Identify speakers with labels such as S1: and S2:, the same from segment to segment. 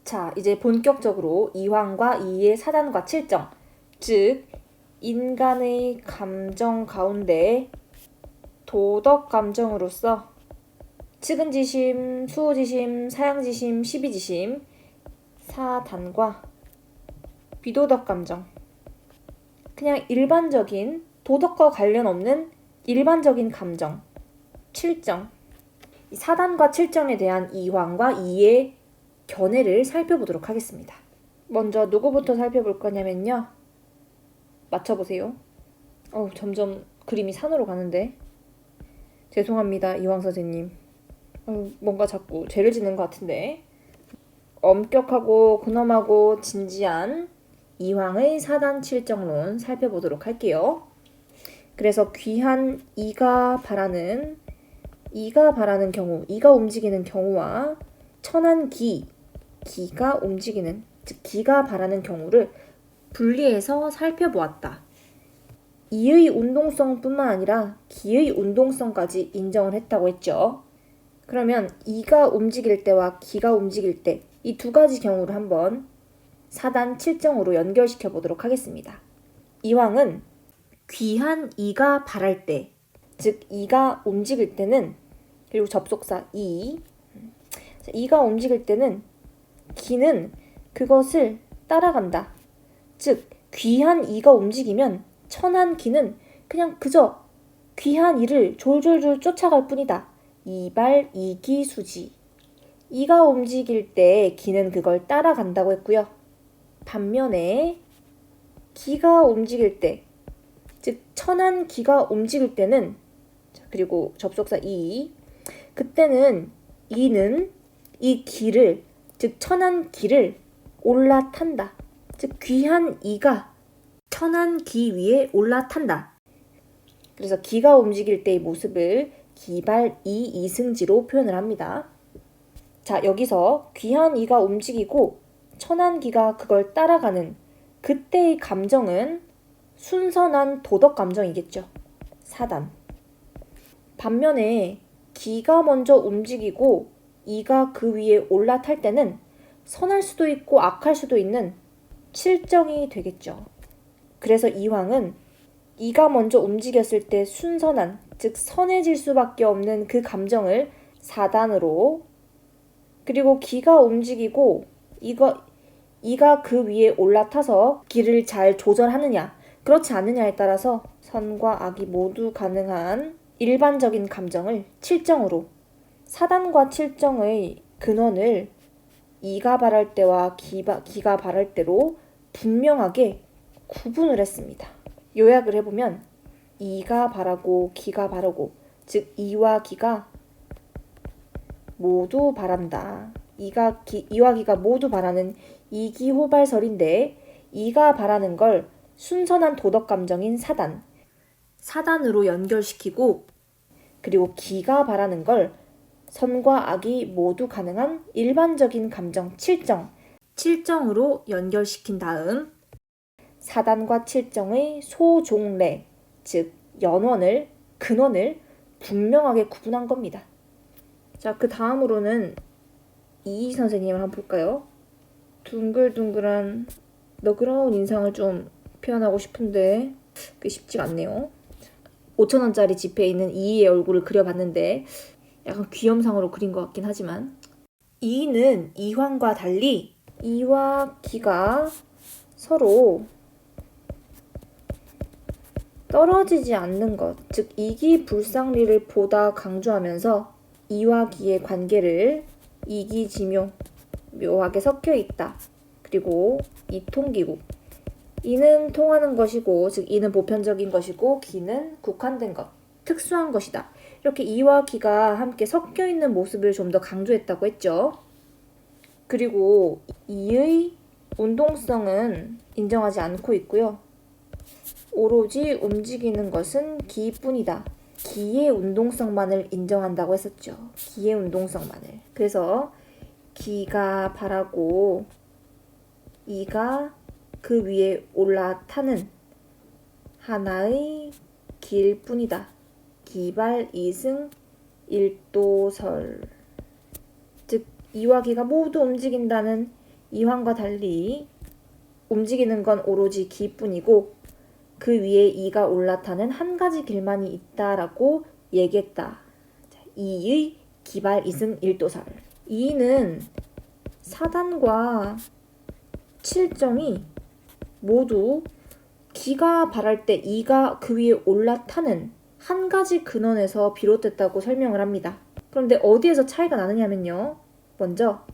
S1: 자, 이제 본격적으로 이황과 이의 사단과 칠정, 즉 인간의 감정 가운데 도덕 감정으로서 측은지심, 수호지심, 사양지심, 시비지심, 사단과 비도덕 감정, 그냥 일반적인 도덕과 관련 없는 일반적인 감정, 칠정, 사단과 칠정에 대한 이황과 이의 견해를 살펴보도록 하겠습니다. 먼저 누구부터 살펴볼 거냐면요. 맞춰보세요. 점점 그림이 산으로 가는데. 죄송합니다, 이황 선생님. 뭔가 자꾸 죄를 짓는 것 같은데. 엄격하고 근엄하고 진지한 이황의 사단 칠정론 살펴보도록 할게요. 그래서 귀한 이가 바라는 경우, 이가 움직이는 경우와 천한 기가 움직이는, 즉 기가 바라는 경우를 분리해서 살펴보았다. 이의 운동성뿐만 아니라 기의 운동성까지 인정을 했다고 했죠. 그러면 이가 움직일 때와 기가 움직일 때 이 두 가지 경우를 한번 사단 칠정으로 연결시켜 보도록 하겠습니다. 이황은 귀한 이가 바랄 때, 즉 이가 움직일 때는, 그리고 접속사 이가 움직일 때는 기는 그것을 따라간다. 즉 귀한 이가 움직이면 천한 기는 그냥 그저 귀한 이를 졸졸졸 쫓아갈 뿐이다. 이발 이기수지. 이가 움직일 때 기는 그걸 따라간다고 했고요. 반면에 기가 움직일 때, 즉 천한 기가 움직일 때는, 그리고 접속사 그때는 이는 이 기를, 즉 천한 기를 올라탄다. 즉 귀한 이가 천한 기 위에 올라탄다. 그래서 기가 움직일 때의 모습을 기발 이승지로 표현을 합니다. 자, 여기서 귀한 이가 움직이고 천한 기가 그걸 따라가는 그때의 감정은 순선한 도덕 감정이겠죠. 사단. 반면에 기가 먼저 움직이고 이가 그 위에 올라탈 때는 선할 수도 있고 악할 수도 있는 칠정이 되겠죠. 그래서 이황은 이가 먼저 움직였을 때 순선한, 즉 선해질 수밖에 없는 그 감정을 사단으로, 그리고 기가 움직이고 이가 그 위에 올라타서 기를 잘 조절하느냐 그렇지 않느냐에 따라서 선과 악이 모두 가능한 일반적인 감정을 칠정으로, 사단과 칠정의 근원을 이가 바랄 때와 기가 바랄 때로 분명하게 구분을 했습니다. 요약을 해보면 이가 바라고 기가 바라고, 즉 이와 기가 모두 바란다. 이와 기가 모두 바라는 이기호발설인데, 이가 바라는 걸 순선한 도덕 감정인 사단으로 연결시키고, 그리고 기가 바라는 걸 선과 악이 모두 가능한 일반적인 감정 칠정으로 연결시킨 다음 사단과 칠정의 소종래, 즉 근원을 분명하게 구분한 겁니다. 자, 그 다음으로는 이희 선생님을 한번 볼까요? 둥글둥글한 너그러운 인상을 좀 표현하고 싶은데 그게 쉽지가 않네요. 5,000원짜리 지폐에 있는 이희의 얼굴을 그려봤는데 약간 귀염상으로 그린 것 같긴 하지만, 이희는 이황과 달리 이와 기가 서로 떨어지지 않는 것, 즉 이기불상리를 보다 강조하면서 이와 기의 관계를 이기지묘, 묘하게 섞여 있다. 그리고 이통기국, 이는 통하는 것이고, 즉 이는 보편적인 것이고 기는 국한된 것, 특수한 것이다. 이렇게 이와 기가 함께 섞여 있는 모습을 좀 더 강조했다고 했죠. 그리고 이의 운동성은 인정하지 않고 있고요. 오로지 움직이는 것은 기뿐이다. 기의 운동성만을 인정한다고 했었죠. 기의 운동성만을. 그래서 기가 바라고 이가 그 위에 올라타는 하나의 길 뿐이다. 기발 이승 일도설. 즉 이와 기가 모두 움직인다는 이황과 달리 움직이는 건 오로지 기뿐이고 그 위에 이가 올라타는 한 가지 길만이 있다라고 얘기했다. 이의 기발 이승 일도설. 이는 사단과 칠정이 모두 기가 발할 때 이가 그 위에 올라타는 한 가지 근원에서 비롯됐다고 설명을 합니다. 그런데 어디에서 차이가 나느냐면요. 먼저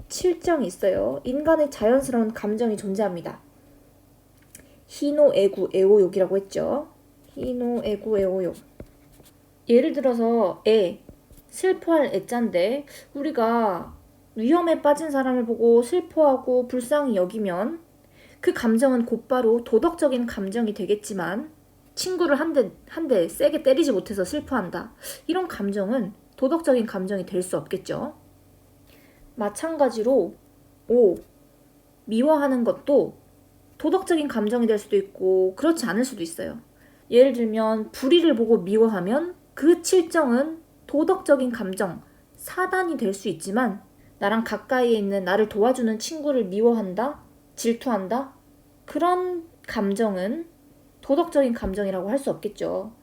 S1: 칠정이 있어요. 인간의 자연스러운 감정이 존재합니다. 희노, 애구, 애호욕이라고 했죠. 희노, 애구, 애호욕. 예를 들어서 슬퍼할 애짠데 우리가 위험에 빠진 사람을 보고 슬퍼하고 불쌍히 여기면 그 감정은 곧바로 도덕적인 감정이 되겠지만 친구를 한 대 세게 때리지 못해서 슬퍼한다. 이런 감정은 도덕적인 감정이 될 수 없겠죠. 마찬가지로 미워하는 것도 도덕적인 감정이 될 수도 있고 그렇지 않을 수도 있어요. 예를 들면 불의를 보고 미워하면 그 칠정은 도덕적인 감정, 사단이 될 수 있지만 나랑 가까이에 있는 나를 도와주는 친구를 미워한다, 질투한다, 그런 감정은 도덕적인 감정이라고 할 수 없겠죠.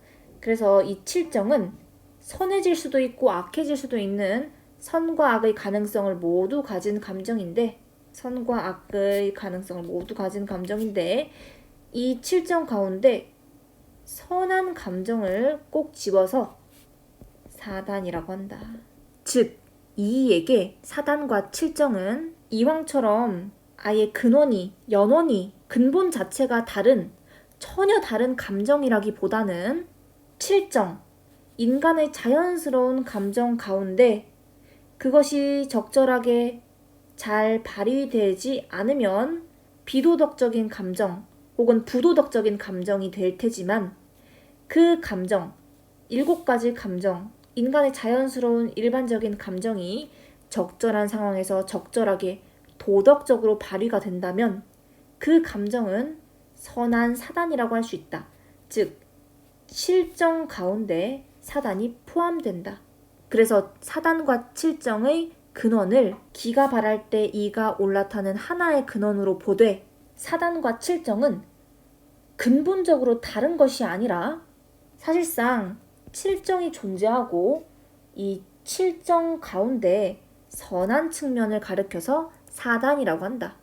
S1: 그래서 이 칠정은 선해질 수도 있고 악해질 수도 있는 선과 악의 가능성을 모두 가진 감정인데 이 칠정 가운데 선한 감정을 꼭 집어서 사단이라고 한다. 즉, 이에게 사단과 칠정은 이황처럼 아예 연원이, 근본 자체가 전혀 다른 감정이라기보다는 칠정, 인간의 자연스러운 감정 가운데 그것이 적절하게 잘 발휘되지 않으면 비도덕적인 감정 혹은 부도덕적인 감정이 될 테지만 그 감정, 7가지 감정, 인간의 자연스러운 일반적인 감정이 적절한 상황에서 적절하게 도덕적으로 발휘가 된다면 그 감정은 선한 사단이라고 할 수 있다. 즉, 칠정 가운데 사단이 포함된다. 그래서 사단과 칠정의 근원을 기가 발할 때 이가 올라타는 하나의 근원으로 보되 사단과 칠정은 근본적으로 다른 것이 아니라 사실상 칠정이 존재하고 이 칠정 가운데 선한 측면을 가리켜서 사단이라고 한다.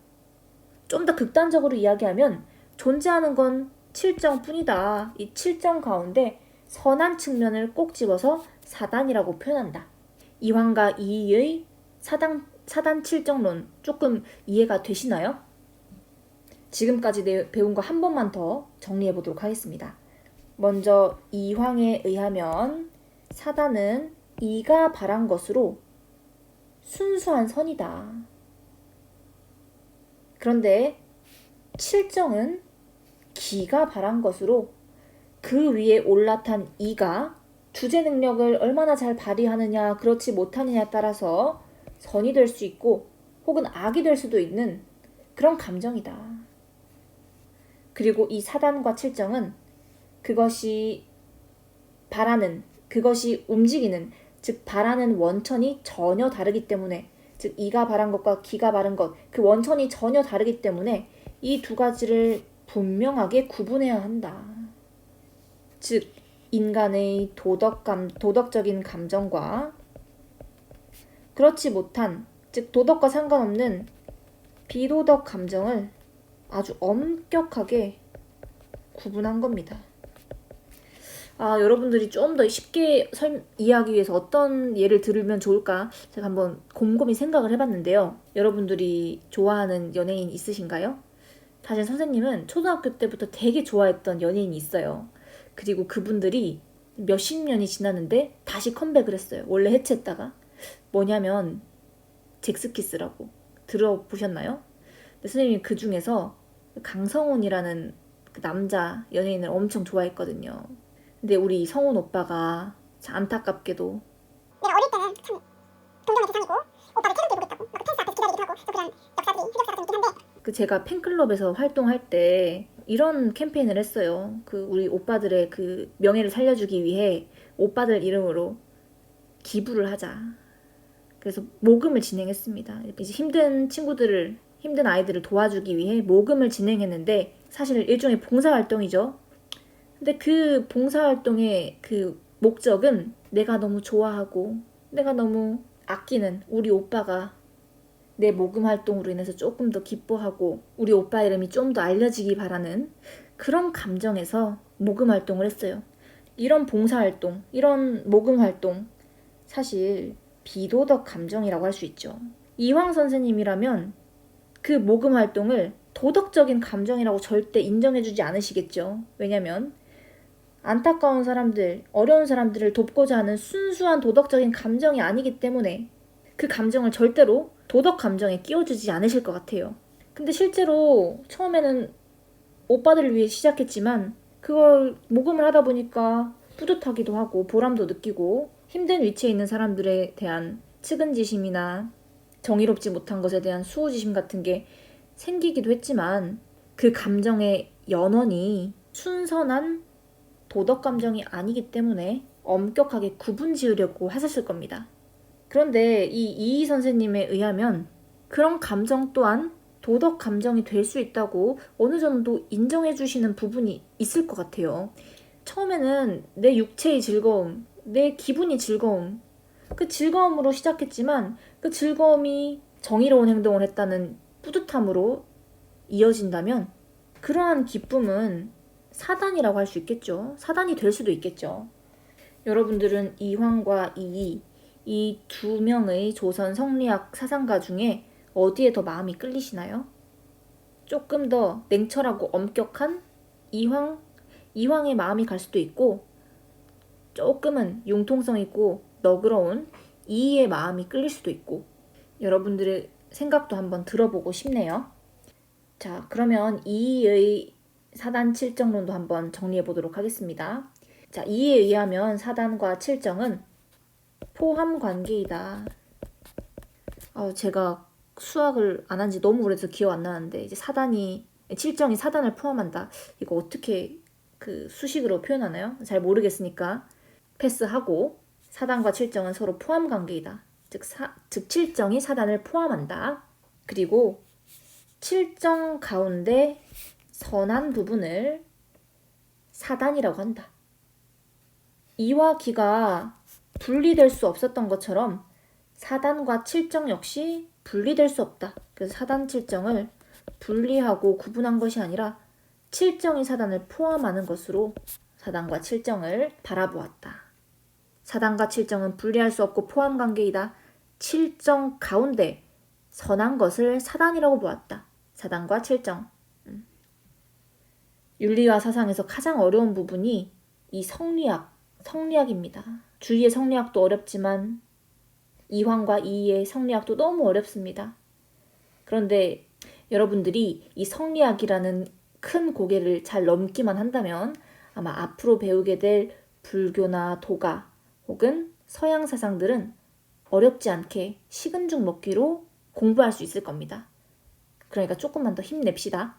S1: 좀 더 극단적으로 이야기하면 존재하는 건 칠정뿐이다. 이 칠정 가운데 선한 측면을 꼭 집어서 사단이라고 표현한다. 이황과 이의의 사단 칠정론 조금 이해가 되시나요? 지금까지 배운 거 한 번만 더 정리해 보도록 하겠습니다. 먼저 이황에 의하면 사단은 이가 바란 것으로 순수한 선이다. 그런데 칠정은 기가 바란 것으로 그 위에 올라탄 이가 주제 능력을 얼마나 잘 발휘하느냐 그렇지 못하느냐에 따라서 선이 될 수 있고 혹은 악이 될 수도 있는 그런 감정이다. 그리고 이 사단과 칠정은 그것이 움직이는, 즉 바라는 원천이 전혀 다르기 때문에, 즉 이가 바란 것과 기가 바른 것, 그 원천이 전혀 다르기 때문에 이 두 가지를 분명하게 구분해야 한다. 즉 인간의 도덕적인 감정과 그렇지 못한, 즉 도덕과 상관없는 비도덕 감정을 아주 엄격하게 구분한 겁니다. 여러분들이 좀 더 쉽게 이해하기 위해서 어떤 예를 들으면 좋을까 제가 한번 곰곰이 생각을 해봤는데요. 여러분들이 좋아하는 연예인 있으신가요? 사실 선생님은 초등학교 때부터 되게 좋아했던 연예인이 있어요. 그리고 그분들이 몇십 년이 지났는데 다시 컴백을 했어요. 원래 해체했다가. 뭐냐면 잭스키스라고 들어보셨나요? 근데 선생님이 그 중에서 강성훈이라는 그 남자 연예인을 엄청 좋아했거든요. 근데 우리 성훈 오빠가 안타깝게도
S2: 내가 어릴 때는 참 동경의 대상이고 오빠를 태극기 보겠다고 막 펜스 앞에서 기다리기도 하고 또 그런 흑역사가 좀 있긴 한데
S1: 제가 팬클럽에서 활동할 때 이런 캠페인을 했어요. 우리 오빠들의 그 명예를 살려주기 위해 오빠들 이름으로 기부를 하자. 그래서 모금을 진행했습니다. 이렇게 이제 힘든 친구들을 힘든 아이들을 도와주기 위해 모금을 진행했는데 사실 일종의 봉사활동이죠. 근데 그 봉사활동의 그 목적은 내가 너무 좋아하고 내가 너무 아끼는 우리 오빠가 내 모금 활동으로 인해서 조금 더 기뻐하고 우리 오빠 이름이 좀 더 알려지기 바라는 그런 감정에서 모금 활동을 했어요. 이런 봉사활동, 이런 모금 활동 사실 비도덕 감정이라고 할 수 있죠. 이황 선생님이라면 그 모금 활동을 도덕적인 감정이라고 절대 인정해주지 않으시겠죠. 왜냐면 안타까운 사람들, 어려운 사람들을 돕고자 하는 순수한 도덕적인 감정이 아니기 때문에 그 감정을 절대로 도덕 감정에 끼워주지 않으실 것 같아요. 근데 실제로 처음에는 오빠들을 위해 시작했지만 그걸 모금을 하다 보니까 뿌듯하기도 하고 보람도 느끼고 힘든 위치에 있는 사람들에 대한 측은지심이나 정의롭지 못한 것에 대한 수호지심 같은 게 생기기도 했지만 그 감정의 연원이 순선한 도덕 감정이 아니기 때문에 엄격하게 구분 지으려고 하셨을 겁니다. 그런데 이 이희 선생님에 의하면 그런 감정 또한 도덕 감정이 될 수 있다고 어느 정도 인정해 주시는 부분이 있을 것 같아요. 처음에는 내 육체의 즐거움, 내 기분이 즐거움, 그 즐거움으로 시작했지만 그 즐거움이 정의로운 행동을 했다는 뿌듯함으로 이어진다면 그러한 기쁨은 사단이라고 할 수 있겠죠. 사단이 될 수도 있겠죠. 여러분들은 이황과 이이 이 두 명의 조선 성리학 사상가 중에 어디에 더 마음이 끌리시나요? 조금 더 냉철하고 엄격한 이황의 마음이 갈 수도 있고 조금은 융통성 있고 너그러운 이이의 마음이 끌릴 수도 있고 여러분들의 생각도 한번 들어보고 싶네요. 자, 그러면 이이의 사단 칠정론도 한번 정리해 보도록 하겠습니다. 자, 이에 의하면 사단과 칠정은 포함 관계이다. 제가 수학을 안 한 지 너무 오래돼서 기억 안 나는데 이제 칠정이 사단을 포함한다. 이거 어떻게 그 수식으로 표현하나요? 잘 모르겠으니까 패스하고 사단과 칠정은 서로 포함 관계이다. 즉 칠정이 사단을 포함한다. 그리고 칠정 가운데 선한 부분을 사단이라고 한다. 이와 기가 분리될 수 없었던 것처럼 사단과 칠정 역시 분리될 수 없다. 그래서 사단 칠정을 분리하고 구분한 것이 아니라 칠정이 사단을 포함하는 것으로 사단과 칠정을 바라보았다. 사단과 칠정은 분리할 수 없고 포함 관계이다. 칠정 가운데 선한 것을 사단이라고 보았다. 사단과 칠정. 윤리와 사상에서 가장 어려운 부분이 이 성리학입니다. 주위의 성리학도 어렵지만 이황과 이이의 성리학도 너무 어렵습니다. 그런데 여러분들이 이 성리학이라는 큰 고개를 잘 넘기만 한다면 아마 앞으로 배우게 될 불교나 도가 혹은 서양 사상들은 어렵지 않게 식은 죽 먹기로 공부할 수 있을 겁니다. 그러니까 조금만 더 힘냅시다.